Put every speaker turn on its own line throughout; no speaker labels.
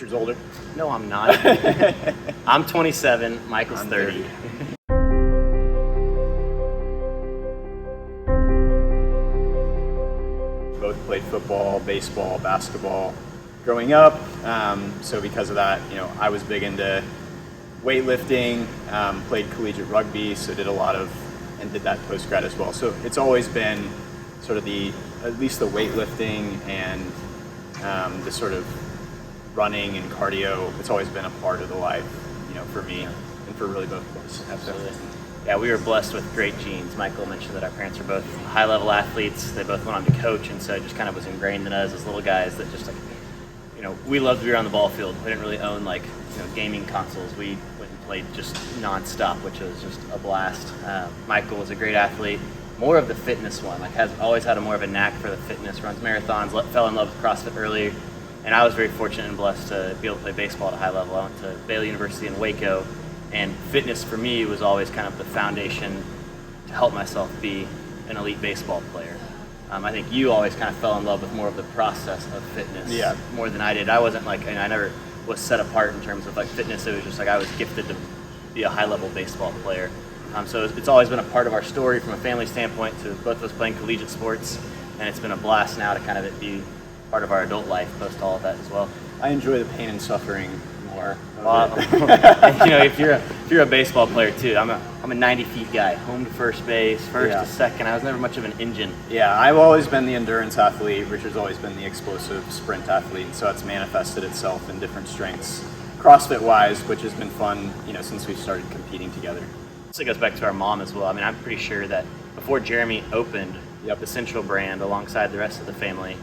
Years older?
No, I'm not. I'm 27, Michael's 30.
Both played football, baseball, basketball growing up. So because of that, I was big into weightlifting, played collegiate rugby, so did that post-grad as well. So it's always been sort of at least the weightlifting and the sort of running and cardio. It's always been a part of the life, for me and for really both of us.
Absolutely. Yeah, we were blessed with great genes. Michael mentioned that our parents are both high-level athletes. They both went on to coach, and so it just kind of was ingrained in us as little guys that just we loved to be around the ball field. We didn't really own gaming consoles. We went and played just nonstop, which was just a blast. Michael was a great athlete, more of the fitness one. Has always had more of a knack for the fitness. Runs marathons. Fell in love with CrossFit early, and I was very fortunate and blessed to be able to play baseball at a high level. I went to Baylor University in Waco, and fitness for me was always kind of the foundation to help myself be an elite baseball player. I think you always kind of fell in love with more of the process of fitness more than I did. I wasn't and I never was set apart in terms of fitness. It was just I was gifted to be a high-level baseball player. So it's always been a part of our story from a family standpoint, to both of us playing collegiate sports, and it's been a blast now to kind of be part of our adult life post all of that as well.
I enjoy the pain and suffering more.
If you're a baseball player too, I'm a 90 feet guy, home to first base, first to second. I was never much of an engine.
Yeah, I've always been the endurance athlete. Richard's always been the explosive sprint athlete, and so it's manifested itself in different strengths, CrossFit wise, which has been fun, since we started competing together.
So it goes back to our mom as well. I'm pretty sure that before Jeremy opened the Central brand alongside the rest of the family,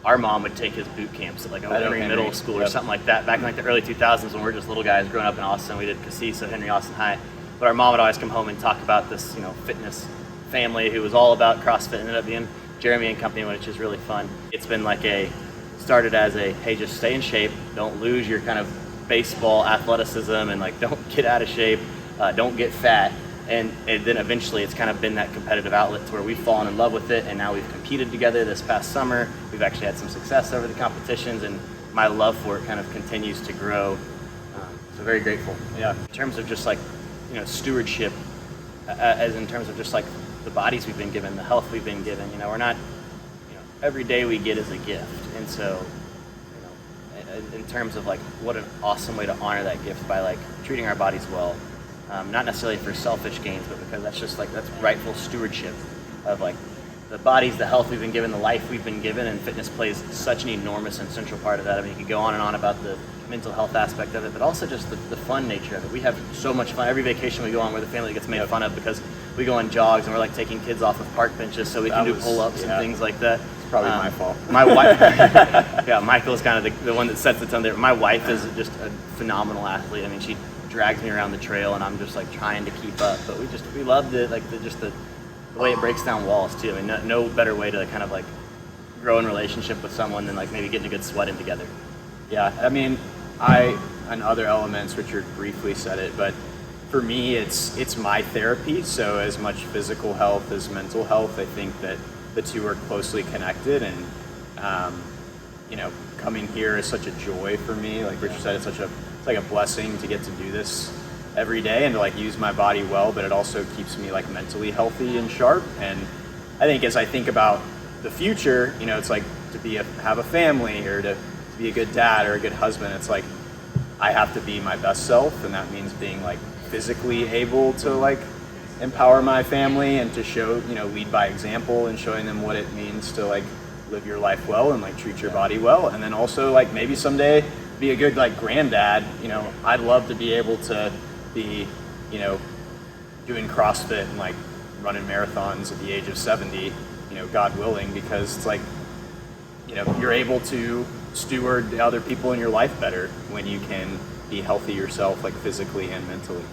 our mom would take his boot camps at Henry Middle School or something like that back in the early 2000s when we were just little guys growing up in Austin. We did Cassis at Henry Austin High. But our mom would always come home and talk about this, fitness family who was all about CrossFit. Ended up being Jeremy and company, which is really fun. It's been started as hey, just stay in shape, don't lose your kind of baseball athleticism, and don't get out of shape, don't get fat. And then eventually it's kind of been that competitive outlet to where we've fallen in love with it, and now we've competed together this past summer. We've actually had some success over the competitions, and my love for it kind of continues to grow. So very grateful.
Yeah.
In terms of just stewardship, as in terms of just the bodies we've been given, the health we've been given, we're not, every day we get is a gift. And so, in terms of what an awesome way to honor that gift by treating our bodies well. Not necessarily for selfish gains, but because that's just that's rightful stewardship of the bodies, the health we've been given, the life we've been given, and fitness plays such an enormous and central part of that. You could go on and on about the mental health aspect of it, but also just the fun nature of it. We have so much fun. Every vacation we go on, we're the family that gets made fun of because we go on jogs and we're taking kids off of park benches so we can do pull-ups and things like that.
It's probably my fault.
My wife, Michael's kind of the one that sets the tone there. My wife is just a phenomenal athlete. She drags me around the trail, and I'm just trying to keep up. But we love the way it breaks down walls too. No better way to kind of grow in relationship with someone than maybe getting a good sweat in together.
Yeah, and other elements, Richard briefly said it, but for me it's my therapy. So as much physical health as mental health, I think that the two are closely connected, and coming here is such a joy for me. Like Richard said, it's a blessing to get to do this every day and to use my body well, but it also keeps me mentally healthy and sharp. And I think as I think about the future, it's to have a family, or to be a good dad or a good husband. It's I have to be my best self, and that means being physically able to empower my family and to show, lead by example and showing them what it means to live your life well and treat your body well. And then also maybe someday be a good granddad. I'd love to be able to be doing CrossFit and running marathons at the age of 70, God willing, because it's you're able to steward the other people in your life better when you can be healthy yourself, physically and mentally.